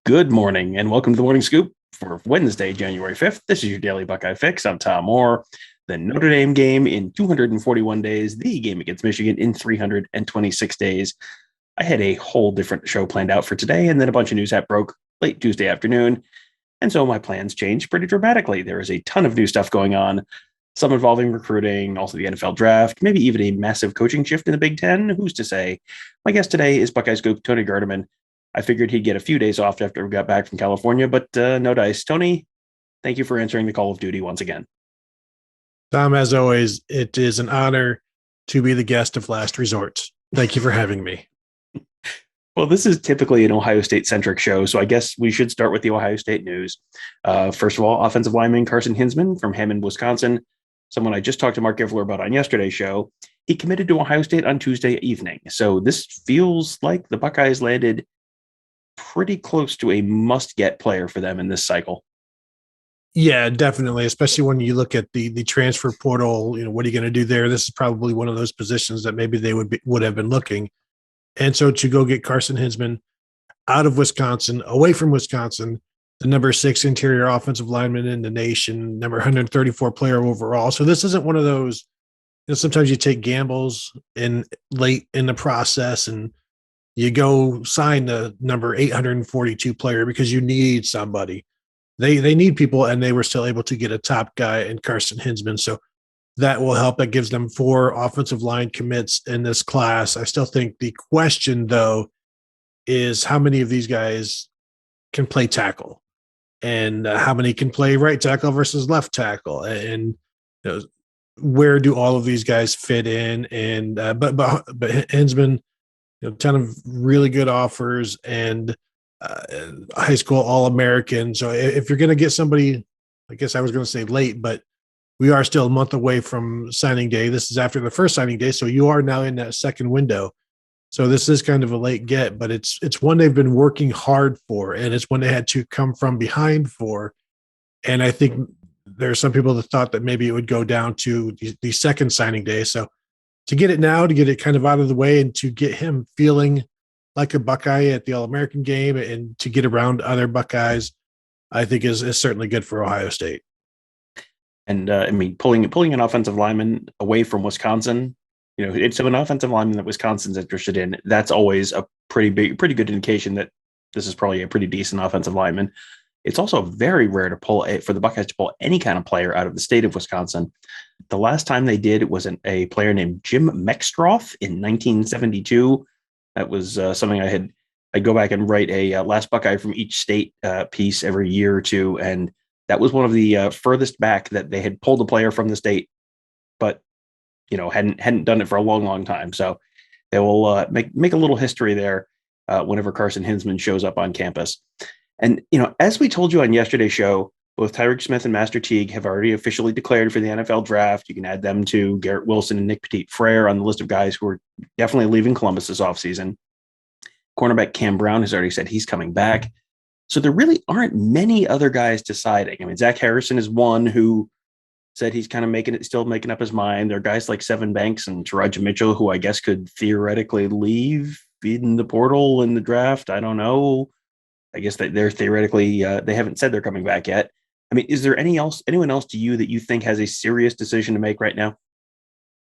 Good morning and welcome to the Morning Scoop for Wednesday, January 5th. This is your daily Buckeye fix. I'm Tom Orr. The Notre Dame game in 241 days, the game against Michigan in 326 days. I had a whole different show planned out for today, and then a bunch of news that broke late Tuesday afternoon. And so my plans changed pretty dramatically. There is a ton of new stuff going on, some involving recruiting, also the NFL draft, maybe even a massive coaching shift in the Big Ten. Who's to say? My guest today is Buckeye Scoop Tony Gerdeman. I figured he'd get a few days off after we got back from California, but no dice. Tony, thank you for answering the call of duty once again. Tom, as always, it is an honor to be the guest of last resort. Thank you for having me. Well, this is typically an Ohio State-centric show, so I guess we should start with the Ohio State news. First of all, offensive lineman Carson Hinsman from Hammond, Wisconsin, someone I just talked to Mark Givler about on yesterday's show. He committed to Ohio State on Tuesday evening, so this feels like the Buckeyes landed pretty close to a must-get player for them in this cycle. Yeah, definitely, especially when you look at the transfer portal. What are you going to do there? This is probably one of those positions that maybe they would have been looking. And so to go get Carson Hinsman out of Wisconsin, away from Wisconsin, the number 6 interior offensive lineman in the nation, number 134 player overall. So this isn't one of those, sometimes you take gambles in late in the process and you go sign the number 842 player because you need somebody. They need people, and they were still able to get a top guy in Carson Hinsman. So that will help. That gives them 4 offensive line commits in this class. I still think the question, though, is how many of these guys can play tackle, and how many can play right tackle versus left tackle, and where do all of these guys fit in? And but Hinsman, ton of really good offers, and high school All-American. So if you're going to get somebody, I guess I was going to say late, but we are still a month away from signing day. This is after the first signing day, so you are now in that second window. So this is kind of a late get, but it's one they've been working hard for, and it's one they had to come from behind for. And I think there are some people that thought that maybe it would go down to the second signing day. So to get it now, to get it kind of out of the way, and to get him feeling like a Buckeye at the All-American game, and to get around other Buckeyes, I think is certainly good for Ohio State. And I mean, pulling an offensive lineman away from Wisconsin, it's an offensive lineman that Wisconsin's interested in. That's always a pretty good indication that this is probably a pretty decent offensive lineman. It's also very rare for the Buckeyes to pull any kind of player out of the state of Wisconsin. The last time they did was a player named Jim Mextroth in 1972. That was something I'd go back and write a last Buckeye from each state piece every year or two, and that was one of the furthest back that they had pulled a player from the state, but hadn't done it for a long, long time. So they will make a little history there whenever Carson Hinsman shows up on campus. And as we told you on yesterday's show, both Tyreek Smith and Master Teague have already officially declared for the NFL draft. You can add them to Garrett Wilson and Nick Petit-Frere on the list of guys who are definitely leaving Columbus this offseason. Cornerback Cam Brown has already said he's coming back. So there really aren't many other guys deciding. I mean, Zach Harrison is one who said he's kind of still making up his mind. There are guys like Sevyn Banks and Taraja Mitchell, who I guess could theoretically leave in the portal in the draft. I don't know. I guess that they're theoretically, they haven't said they're coming back yet. I mean, is there anyone else to you that you think has a serious decision to make right now?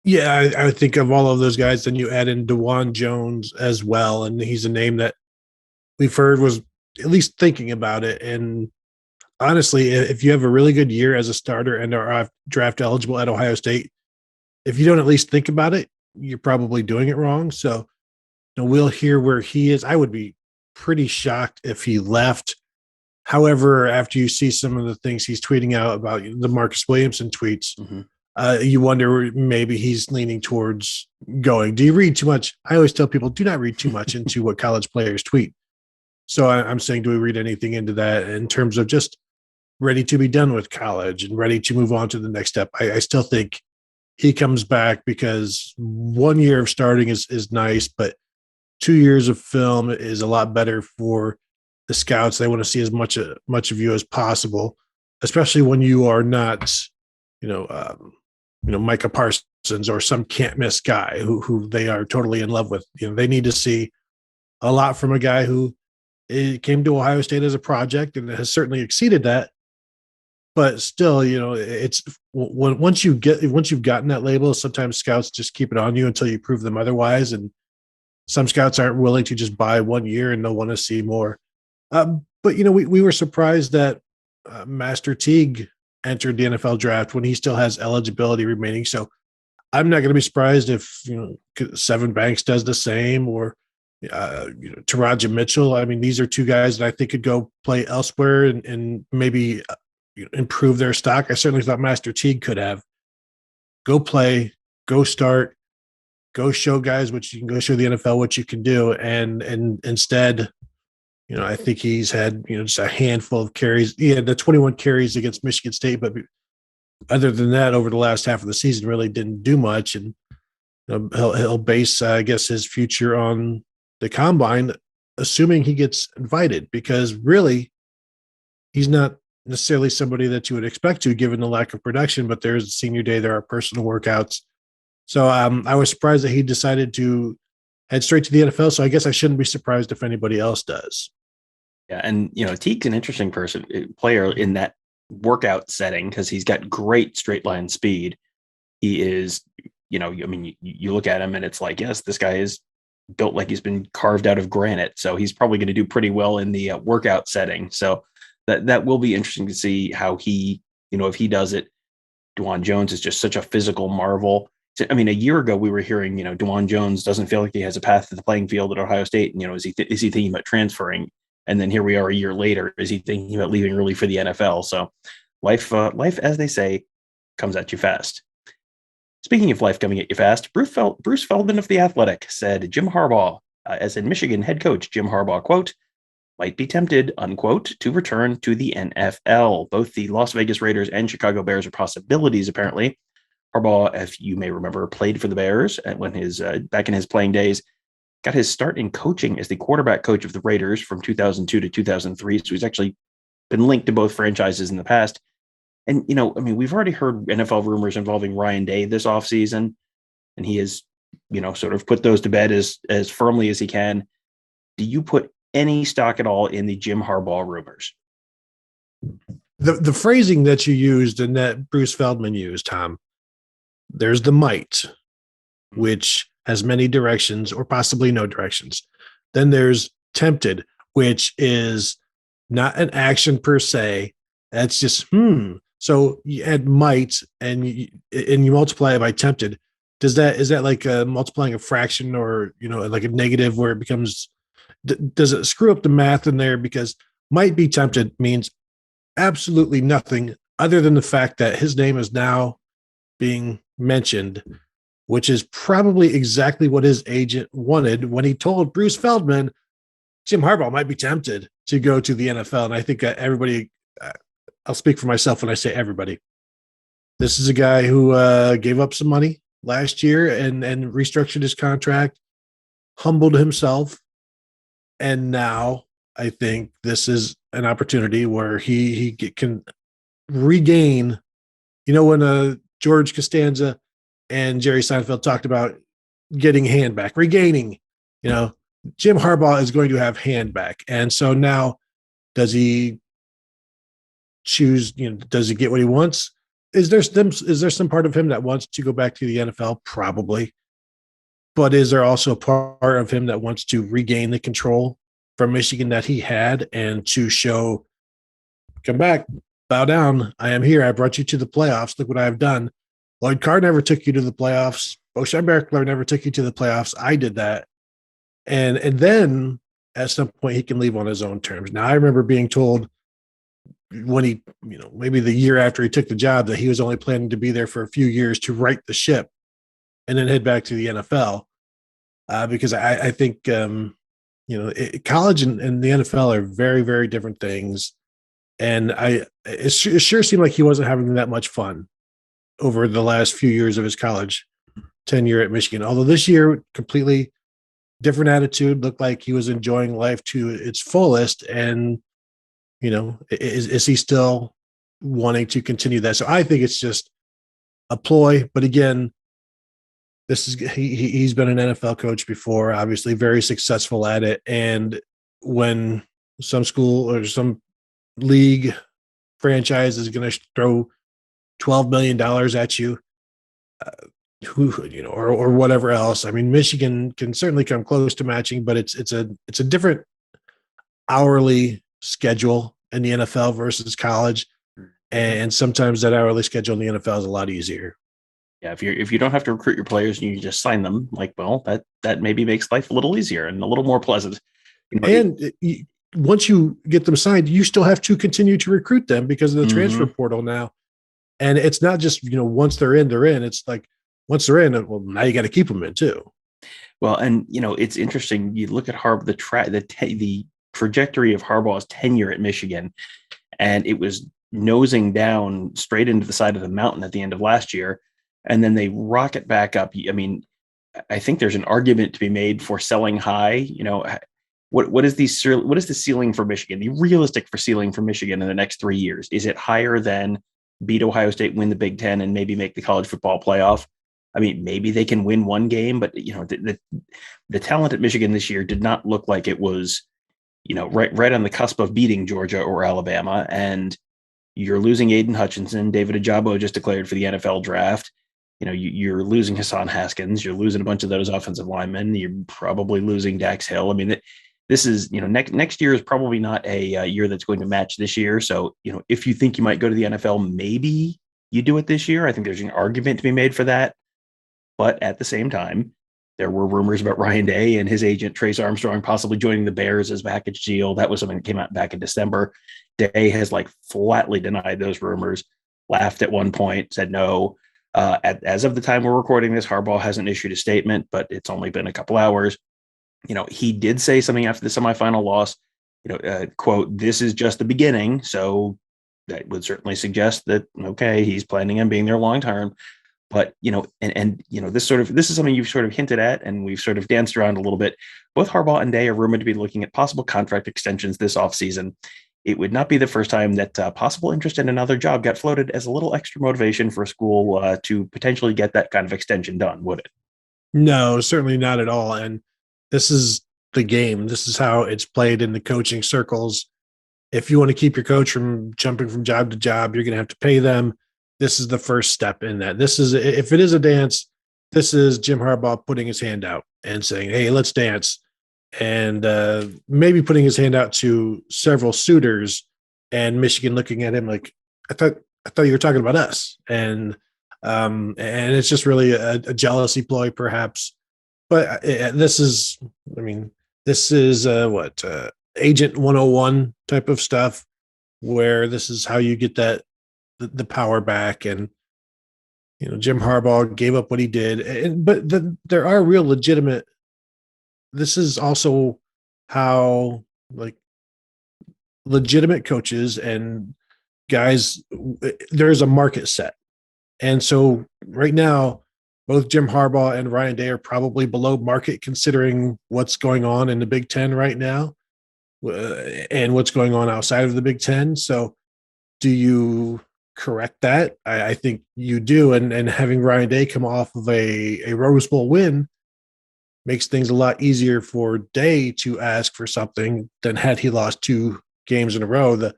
Yeah, I would think of all of those guys. Then you add in DeJuan Jones as well, and he's a name that we've heard was at least thinking about it. And honestly, if you have a really good year as a starter and are draft eligible at Ohio State, if you don't at least think about it, you're probably doing it wrong. So we'll hear where he is. I would be pretty shocked if he left. However, after you see some of the things he's tweeting out about the Marcus Williamson tweets, you wonder maybe he's leaning towards going. Do you read too much? I always tell people, do not read too much into what college players tweet. So I'm saying, do we read anything into that in terms of just ready to be done with college and ready to move on to the next step? I still think he comes back because 1 year of starting is nice, but 2 years of film is a lot better for the scouts. They want to see as much of you as possible, especially when you are not, Micah Parsons or some can't miss guy who they are totally in love with. They need to see a lot from a guy who It came to Ohio State as a project, and it has certainly exceeded that. But still, it's once you've gotten that label, sometimes scouts just keep it on you until you prove them otherwise, and some scouts aren't willing to just buy 1 year and they'll want to see more. But we were surprised that Master Teague entered the NFL draft when he still has eligibility remaining. So I'm not going to be surprised if Seven Banks does the same, or Taraja Mitchell. I mean, these are two guys that I think could go play elsewhere and maybe improve their stock. I certainly thought Master Teague could have. Go play, go start, go show guys what you can, go show the NFL what you can do. And instead, I think he's had, just a handful of carries. Yeah, the 21 carries against Michigan State, but other than that, over the last half of the season, really didn't do much. And he'll base, I guess, his future on the combine, assuming he gets invited, because really, he's not necessarily somebody that you would expect to, given the lack of production. But there's senior day, there are personal workouts. So I was surprised that he decided to head straight to the NFL. So I guess I shouldn't be surprised if anybody else does. Yeah, and Teague's an interesting player in that workout setting, because he's got great straight line speed. He is, you look at him and it's like, yes, this guy is built like he's been carved out of granite. So he's probably going to do pretty well in the workout setting. So that will be interesting to see how he, if he does it. DeJuan Jones is just such a physical marvel. I mean, a year ago we were hearing, DeJuan Jones doesn't feel like he has a path to the playing field at Ohio State. And, is he thinking about transferring? And then here we are a year later. Is he thinking about leaving early for the NFL? So life, as they say, comes at you fast. Speaking of life coming at you fast, Bruce Feldman of The Athletic said Jim Harbaugh, as in Michigan head coach Jim Harbaugh, quote, might be tempted, unquote, to return to the NFL. Both the Las Vegas Raiders and Chicago Bears are possibilities, apparently. Harbaugh, if you may remember, played for the Bears when back in his playing days, got his start in coaching as the quarterback coach of the Raiders from 2002 to 2003. So he's actually been linked to both franchises in the past. And, we've already heard NFL rumors involving Ryan Day this offseason, and he has, sort of put those to bed as firmly as he can. Do you put any stock at all in the Jim Harbaugh rumors? The phrasing that you used and that Bruce Feldman used, Tom, there's the might, which has many directions or possibly no directions. Then there's tempted, which is not an action per se. That's just, So you add might and you multiply it by tempted. Is that like multiplying a fraction, or, like a negative where it becomes, does it screw up the math in there? Because might be tempted means absolutely nothing other than the fact that his name is now being mentioned, which is probably exactly what his agent wanted when he told Bruce Feldman Jim Harbaugh might be tempted to go to the NFL. And I think everybody, I'll speak for myself when I say everybody. This is a guy who gave up some money last year and restructured his contract, humbled himself. And now I think this is an opportunity where he can regain, when George Costanza and Jerry Seinfeld talked about getting hand back, regaining, Jim Harbaugh is going to have hand back. And so now, does he choose, does he get what he wants? Is there some part of him that wants to go back to the NFL? Probably. But is there also a part of him that wants to regain the control from Michigan that he had, and to show, come back, bow down, I am here. I brought you to the playoffs. Look what I've done. Lloyd Carr never took you to the playoffs. Bo Schembechler never took you to the playoffs. I did that. And then at some point he can leave on his own terms. Now, I remember being told when he, maybe the year after he took the job, that he was only planning to be there for a few years to right the ship and then head back to the NFL. Because I think, college and the NFL are very, very different things. And it sure seemed like he wasn't having that much fun over the last few years of his college tenure at Michigan. Although this year, completely different attitude, looked like he was enjoying life to its fullest. And, is he still wanting to continue that? So I think it's just a ploy. But again, he's been an NFL coach before, obviously very successful at it. And when some school or some league franchise is going to throw $12 million at you, or whatever else. I mean, Michigan can certainly come close to matching, but it's a different hourly schedule in the NFL versus college, and sometimes that hourly schedule in the NFL is a lot easier. Yeah, if you don't have to recruit your players and you just sign them, like, well, that maybe makes life a little easier and a little more pleasant. And once you get them signed, you still have to continue to recruit them because of the transfer portal now. And it's not just, once they're in, they're in. It's like once they're in, well, now you got to keep them in too. Well, and it's interesting. You look at the trajectory of Harbaugh's tenure at Michigan, and it was nosing down straight into the side of the mountain at the end of last year, and then they rocket back up. I mean, I think there's an argument to be made for selling high. What is the ceiling for Michigan? The realistic for ceiling for Michigan in the next 3 years? Is it higher than beat Ohio State, win the Big Ten, and maybe make the college football playoff? I mean, maybe they can win one game, but the talent at Michigan this year did not look like it was, right on the cusp of beating Georgia or Alabama. And you're losing Aiden Hutchinson. David Ajabo just declared for the NFL draft. You're losing Hassan Haskins. You're losing a bunch of those offensive linemen. You're probably losing Dax Hill. I mean, this is, next year is probably not a year that's going to match this year. So, if you think you might go to the NFL, maybe you do it this year. I think there's an argument to be made for that. But at the same time, there were rumors about Ryan Day and his agent, Trace Armstrong, possibly joining the Bears as package deal. That was something that came out back in December. Day has flatly denied those rumors, laughed at one point, said no. As of the time we're recording this, Harbaugh hasn't issued a statement, but it's only been a couple hours. He did say something after the semifinal loss, quote, "This is just the beginning." So that would certainly suggest that, okay, he's planning on being there long term. But, this is something you've sort of hinted at and we've sort of danced around a little bit. Both Harbaugh and Day are rumored to be looking at possible contract extensions this offseason. It would not be the first time that possible interest in another job got floated as a little extra motivation for a school to potentially get that kind of extension done, would it? No, certainly not at all. And this is the game. This is how it's played in the coaching circles. If you want to keep your coach from jumping from job to job, you're going to have to pay them. This is the first step in that. This is, if it is a dance, this is Jim Harbaugh putting his hand out and saying, "Hey, let's dance." And maybe putting his hand out to several suitors, and Michigan looking at him like, I thought you were talking about us. And it's just really a jealousy ploy, perhaps. But this is what Agent 101 type of stuff, where this is how you get the power back. And Jim Harbaugh gave up what he did, but there are real legitimate. This is also how legitimate coaches and guys, there's a market set. And so right now, both Jim Harbaugh and Ryan Day are probably below market considering what's going on in the Big Ten right now and what's going on outside of the Big Ten. So do you correct that? I think you do. And having Ryan Day come off of a Rose Bowl win makes things a lot easier for Day to ask for something than had he lost 2 games in a row. The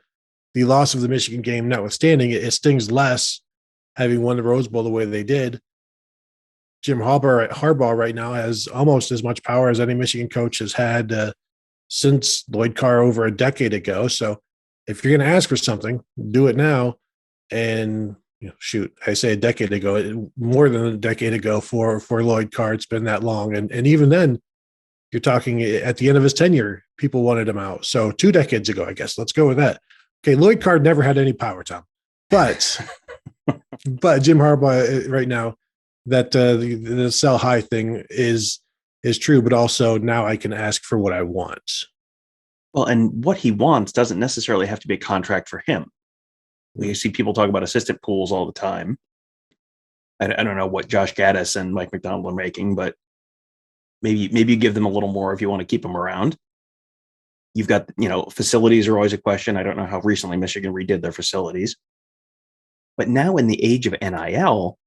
loss of the Michigan game notwithstanding, it stings less having won the Rose Bowl the way they did. Jim Harbaugh right now has almost as much power as any Michigan coach has had since Lloyd Carr over a decade ago. So if you're going to ask for something, do it now. And I say a decade ago, more than a decade ago for Lloyd Carr. It's been that long. And even then, you're talking at the end of his tenure, people wanted him out. So 2 decades ago, I guess. Let's go with that. Okay, Lloyd Carr never had any power, Tom. But Jim Harbaugh right now, that the sell high thing is true, but also now I can ask for what I want. Well, and what he wants doesn't necessarily have to be a contract for him. We see people talk about assistant pools all the time. I don't know what Josh Gaddis and Mike McDonald are making, but maybe you give them a little more if you want to keep them around. You've got, facilities are always a question. I don't know how recently Michigan redid their facilities. But now in the age of NIL,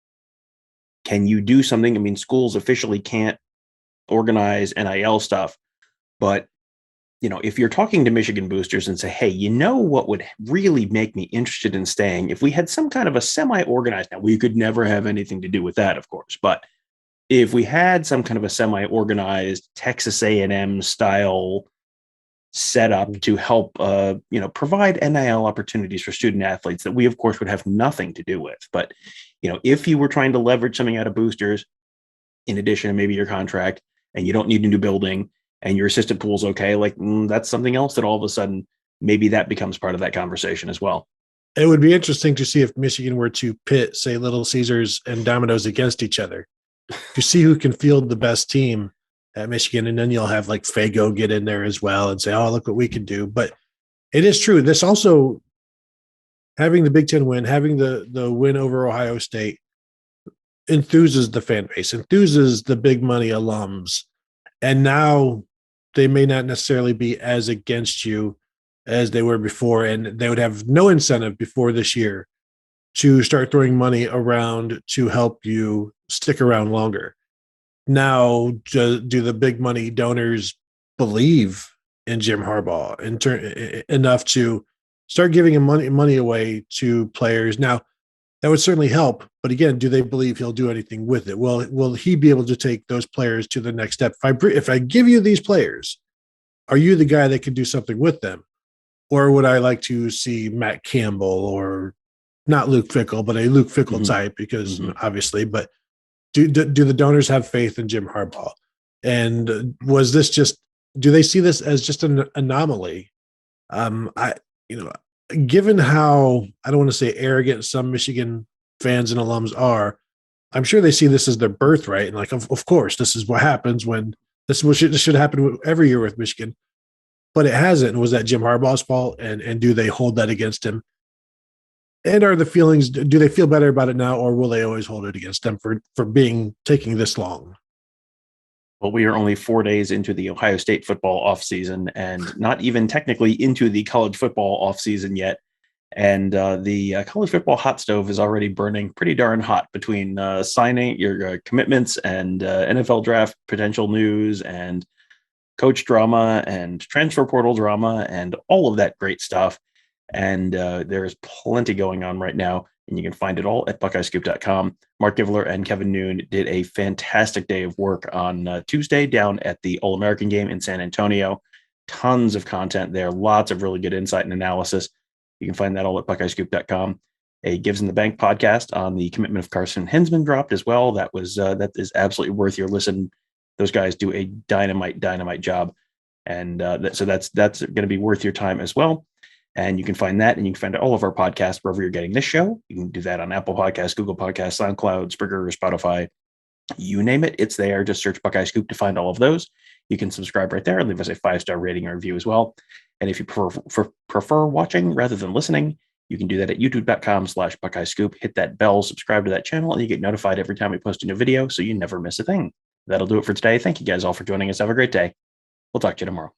can you do something? I mean, schools officially can't organize NIL stuff, but if you're talking to Michigan boosters and say, hey, what would really make me interested in staying if we had some kind of a semi-organized, now we could never have anything to do with that, of course, but if we had some kind of a semi-organized Texas A&M style setup to help, provide NIL opportunities for student athletes that we, of course, would have nothing to do with. But, if you were trying to leverage something out of boosters, in addition to maybe your contract, and you don't need a new building, and your assistant pool's okay, that's something else that all of a sudden maybe that becomes part of that conversation as well. It would be interesting to see if Michigan were to pit, say, Little Caesars and Domino's against each other to see who can field the best team at Michigan. And then you'll have like Fago get in there as well and say, oh, look what we can do. But it is true. This also, having the Big Ten win, having the win over Ohio State, enthuses the fan base, enthuses the big money alums. And now they may not necessarily be as against you as they were before. And they would have no incentive before this year to start throwing money around to help you stick around longer. Now, do the big money donors believe in Jim Harbaugh and enough to start giving him money away to players? Now, that would certainly help. But again, do they believe he'll do anything with it? Well, will he be able to take those players to the next step? If I give you these players, are you the guy that can do something with them? Or would I like to see Matt Campbell, or not Luke Fickell, but a Luke Fickell type, because obviously, but do the donors have faith in Jim Harbaugh? And was this do they see this as just an anomaly? Given how, I don't want to say arrogant some Michigan fans and alums are, I'm sure they see this as their birthright. And of course, this is what happens when this should happen every year with Michigan, but it hasn't. And was that Jim Harbaugh's fault? And do they hold that against him? And are the feelings, do they feel better about it now, or will they always hold it against them for taking this long? Well, we are only 4 days into the Ohio State football offseason, and not even technically into the college football offseason yet. And the college football hot stove is already burning pretty darn hot between signing your commitments and NFL draft potential news and coach drama and transfer portal drama and all of that great stuff. And there is plenty going on right now, and you can find it all at BuckeyeScoop.com. Mark Givler and Kevin Noon did a fantastic day of work on Tuesday down at the All-American game in San Antonio. Tons of content there, lots of really good insight and analysis. You can find that all at BuckeyeScoop.com. A Gives in the Bank podcast on the commitment of Carson Hinsman dropped as well. That is absolutely worth your listen. Those guys do a dynamite job, and so that's going to be worth your time as well. And you can find that, and you can find all of our podcasts wherever you're getting this show. You can do that on Apple Podcasts, Google Podcasts, SoundCloud, Spreaker, Spotify, you name it, it's there. Just search Buckeye Scoop to find all of those. You can subscribe right there and leave us a 5-star rating or review as well. And if you prefer watching rather than listening, you can do that at youtube.com/Buckeye Scoop. Hit that bell, subscribe to that channel, and you get notified every time we post a new video so you never miss a thing. That'll do it for today. Thank you guys all for joining us. Have a great day. We'll talk to you tomorrow.